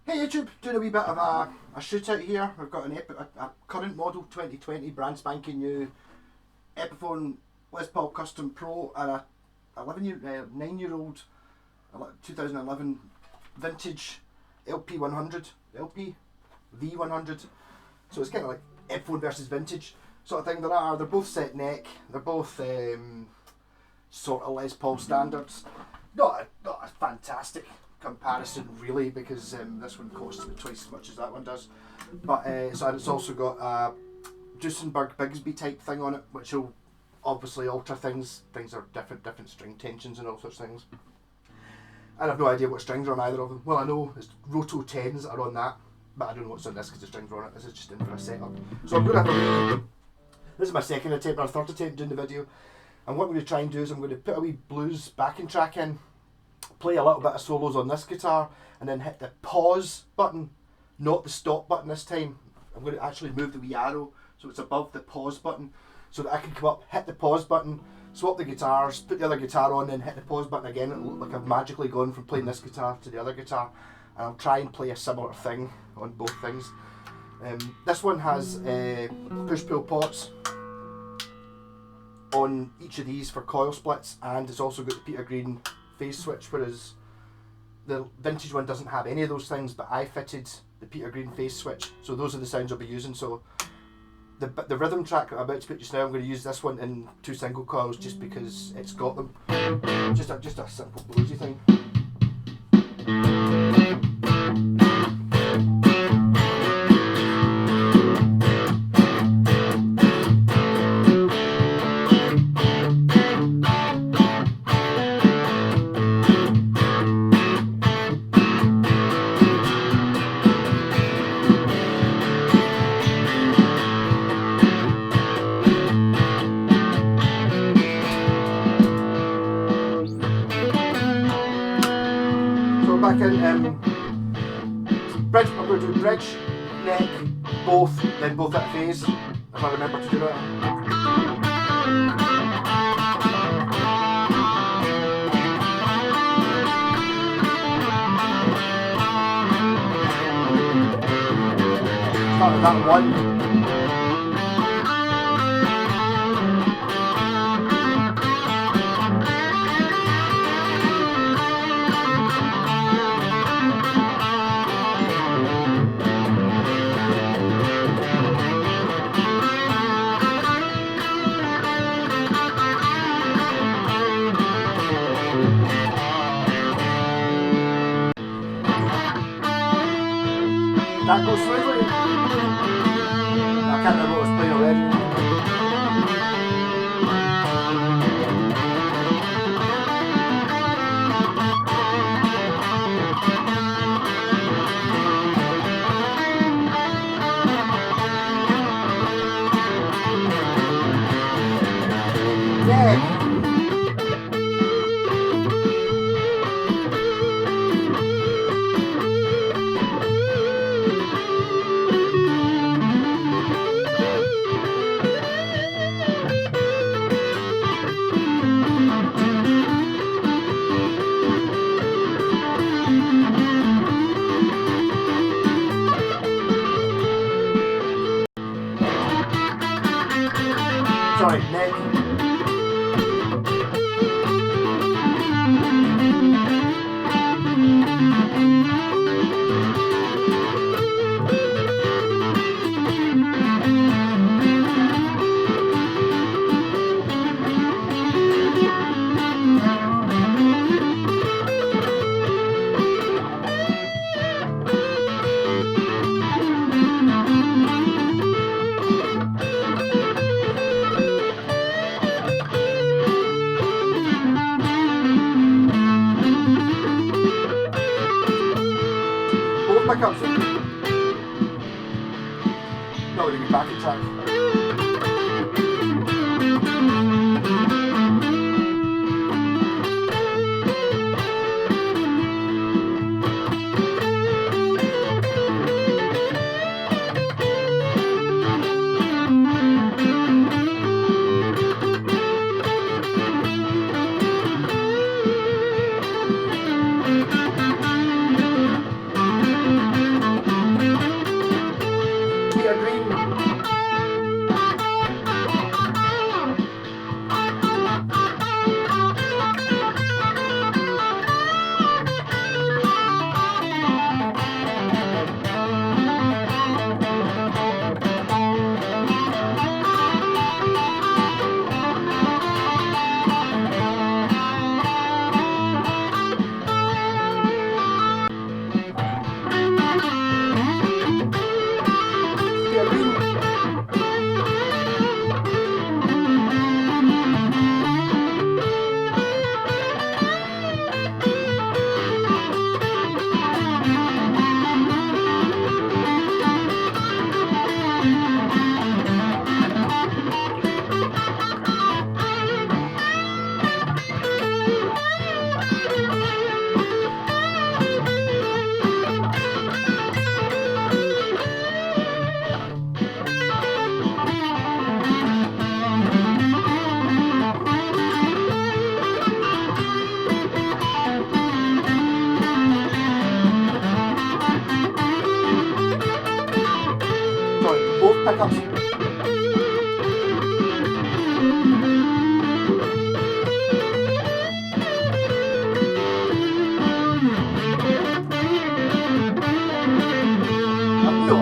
Hey YouTube, doing a wee bit of a shootout here. We've got a current model 2020 brand spanking new Epiphone Les Paul Custom Pro and a 9-year-old 2011 vintage LP 100, LP V100. So it's kind of like Epiphone versus vintage sort of thing. They're both set neck. They're both sort of Les Paul standards. Not a fantastic comparison really, because this one costs me twice as much as that one does, but so it's also got a Dussenberg Bigsby type thing on it, which will obviously alter things. Things are different string tensions and all sorts of things, and I've no idea what strings are on either of them. Well, I know it's Roto 10s that are on that, but I don't know what's on this because the strings are on it. This is just in for a setup. So I'm going to have this is my second attempt or third attempt doing the video, and what I'm going to try and do is I'm going to put a wee blues backing track in, play a little bit of solos on this guitar, and then hit the pause button, not the stop button this time. I'm going to actually move the wee arrow so it's above the pause button, so that I can come up, hit the pause button, swap the guitars, put the other guitar on, then hit the pause button again. It'll look like I've magically gone from playing this guitar to the other guitar, and I'll try and play a similar thing on both things. This one has push-pull pots on each of these for coil splits, and it's also got the Peter Green phase switch, whereas the vintage one doesn't have any of those things, but I fitted the Peter Green phase switch, so those are the sounds I'll be using. So the rhythm track that I'm about to put just now, I'm going to use this one in 2 single coils just because it's got them. Just a simple bluesy thing. Back in bridge, I'm going to do bridge, neck, both, then both at phase, if I remember to do that. Start with that one. That goes smoothly. I can't remember what I was playing already. Yeah. Sorry, neck. Pickups. Not really good backing track.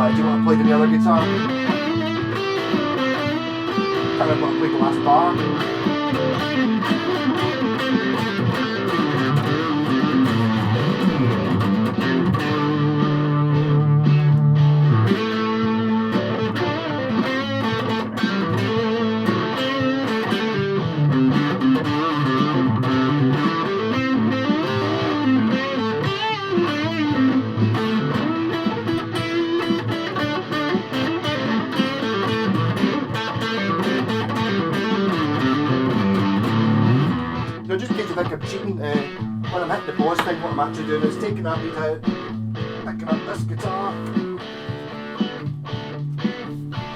idea what I played on the other guitar. Can't remember what I played the last bar. Just in case you think I'm cheating, when I'm hitting the pause thing, what I'm actually doing is taking that lead out, picking up this guitar.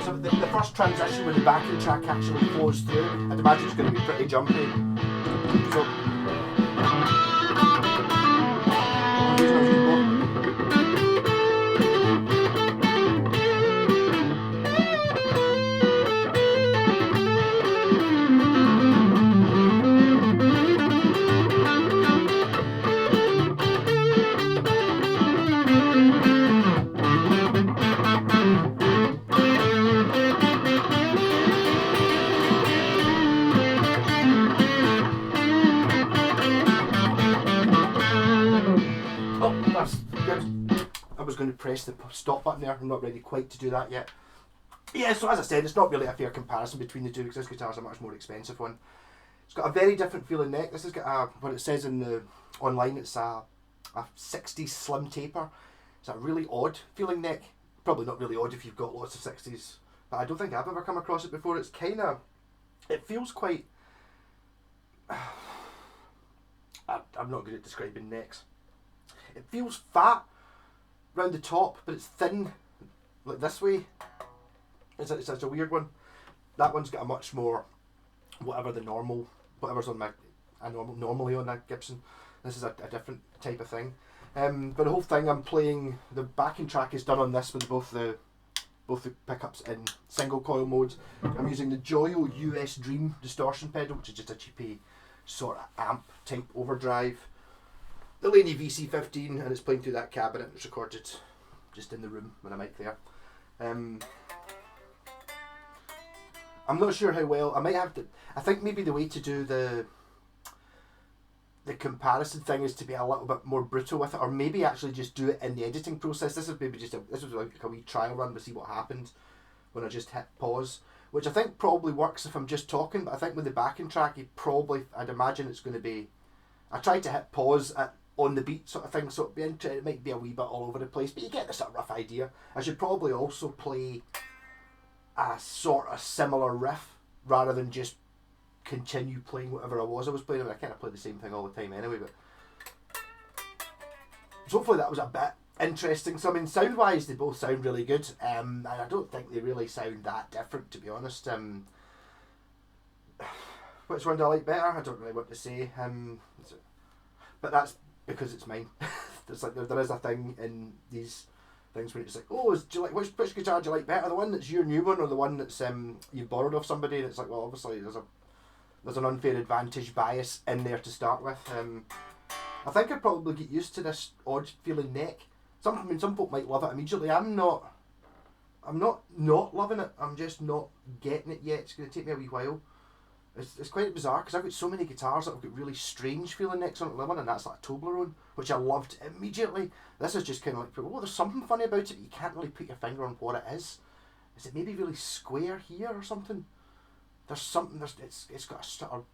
So the first transition with the backing track actually flows through. I'd imagine it's going to be pretty jumpy. So, that's good. I was going to press the stop button there. I'm not ready quite to do that yet. Yeah, so as I said, it's not really a fair comparison between the two because this guitar's a much more expensive one. It's got a very different feeling neck. This has got a, what it says in the online, it's a 60s slim taper. It's a really odd feeling neck. Probably not really odd if you've got lots of 60s, but I don't think I've ever come across it before. It's kind of, it feels quite, I'm not good at describing necks. It feels fat round the top, but it's thin, like this way. It's a weird one. That one's got a much more, whatever's on my, normally on that Gibson. This is a different type of thing. But the whole thing I'm playing, the backing track is done on this with both the pickups in single coil mode. I'm using the Joyo US Dream distortion pedal, which is just a cheapy sort of amp type overdrive. The Laney VC15, and it's playing through that cabinet. It's recorded just in the room with a mic there. I'm not sure how well, I might have to, I think maybe the way to do the comparison thing is to be a little bit more brutal with it, or maybe actually just do it in the editing process. This is maybe just this was like a wee trial run to see what happened when I just hit pause, which I think probably works if I'm just talking, but I think with the backing track, I'd imagine it's going to be, I tried to hit pause on the beat sort of thing, so it might be a wee bit all over the place, but you get the sort of rough idea. I should probably also play a sort of similar riff rather than just continue playing whatever I was playing. I mean, I kind of play the same thing all the time anyway, but so hopefully that was a bit interesting. So I mean, sound wise they both sound really good, and I don't think they really sound that different, to be honest. Which one do I like better? I don't really want to say, but that's because it's mine. It's like there is a thing in these things where it's like, oh, do you like which guitar do you like better? The one that's your new one or the one that's you borrowed off somebody? And it's like, well, obviously there's an unfair advantage bias in there to start with. I think I'd probably get used to this odd feeling neck. Some folk might love it immediately. I'm not loving it. I'm just not getting it yet. It's going to take me a wee while. It's quite bizarre because I've got so many guitars that have got really strange feeling necks on it. The one and that's like a Toblerone, which I loved immediately. This is just kind of like, oh, there's something funny about it, but you can't really put your finger on what it is. Is it maybe really square here or something? There's something. It's got a sort of.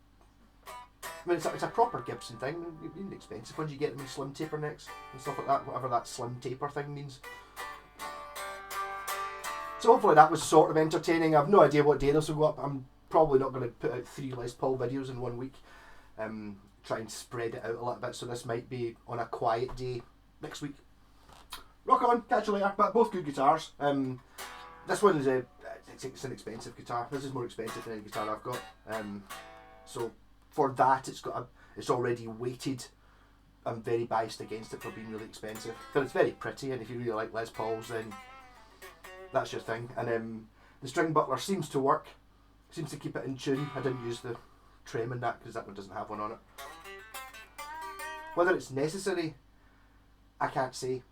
I mean, it's a proper Gibson thing. Even expensive ones you get them in slim taper necks and stuff like that. Whatever that slim taper thing means. So hopefully that was sort of entertaining. I've no idea what day this will go up. I'm probably not going to put out 3 Les Paul videos in 1 week. Try and spread it out a little bit, so this might be on a quiet day next week. Rock on, catch you later. But both good guitars. This one is it's an expensive guitar. This is more expensive than any guitar I've got. So for that, it's already weighted. I'm very biased against it for being really expensive, but it's very pretty. And if you really like Les Pauls, then that's your thing. And the string buckler seems to work. Seems to keep it in tune. I didn't use the trem in that because that one doesn't have one on it. Whether it's necessary, I can't say.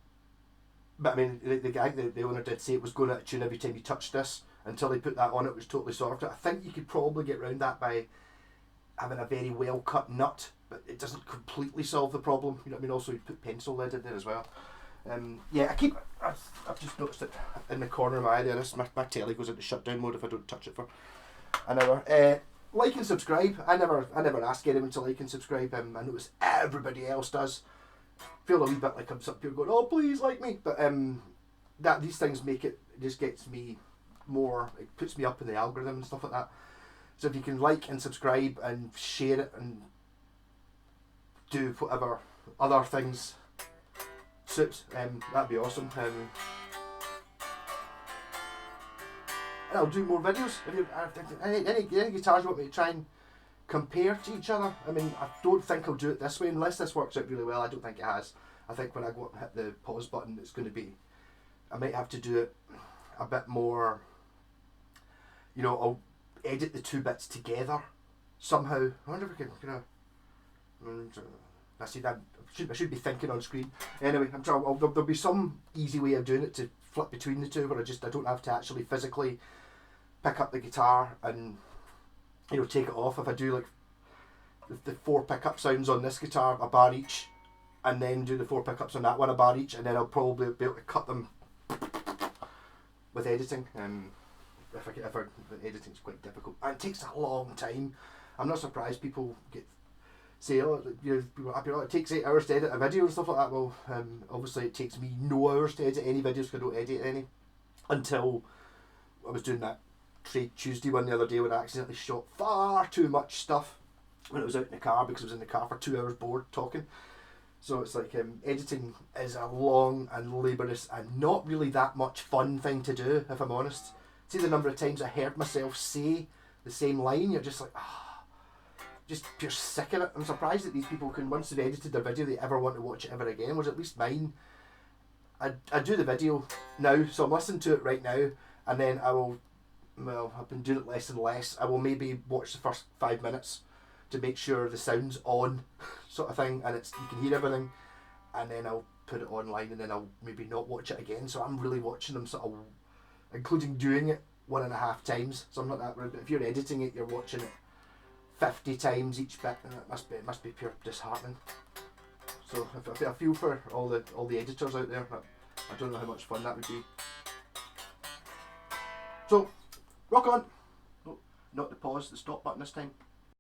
But I mean, the guy, the owner did say it was going out of tune every time you touched this. Until they put that on, it was totally sorted. I think you could probably get around that by having a very well cut nut, but it doesn't completely solve the problem. You know what I mean? Also, you put pencil lead in there as well. Yeah, I've just noticed it in the corner of my eye there. My telly goes into shutdown mode if I don't touch it for an hour. Like and subscribe. I never ask anyone to like and subscribe. I notice everybody else does. Feel a wee bit like I'm some people going, oh please like me, but that these things make it just gets me more. It puts me up in the algorithm and stuff like that. So if you can like and subscribe and share it and do whatever other things suits, that'd be awesome. And I'll do more videos. Any guitars you want me to try and compare to each other? I mean, I don't think I'll do it this way unless this works out really well. I don't think it has. I think when I go up and hit the pause button, it's going to be. I might have to do it a bit more. You know, I'll edit the two bits together somehow. I wonder if I can. I see that. I should be thinking on screen. Anyway, I'm trying. There'll be some easy way of doing it to flip between the two, where I don't have to actually physically pick up the guitar and take it off. If I do like the 4 pickup sounds on this guitar, a bar each, and then do the 4 pickups on that one, a bar each, and then I'll probably be able to cut them with editing. If editing's quite difficult and it takes a long time. I'm not surprised people say, oh, it takes 8 hours to edit a video and stuff like that. Well, obviously it takes me no hours to edit any videos because I don't edit any, until I was doing that Trade Tuesday one the other day when I accidentally shot far too much stuff when I was out in the car, because I was in the car for 2 hours bored talking. So it's like editing is a long and laborious and not really that much fun thing to do, if I'm honest. See the number of times I heard myself say the same line, you're just like, you're sick of it. I'm surprised that these people can, once they've edited their video, they ever want to watch it ever again. Whereas at least mine, I do the video now, so I'm listening to it right now, and then I've been doing it less and less. I will maybe watch the first 5 minutes to make sure the sound's on, sort of thing, and you can hear everything, and then I'll put it online, and then I'll maybe not watch it again. So I'm really watching them sort of, including doing it 1.5 times. So I'm not that, but if you're editing it, you're watching it 50 times each bit, and it must be pure disheartening. So I feel for all the editors out there. I don't know how much fun that would be. So rock on. Oh, not the pause, the stop button this time.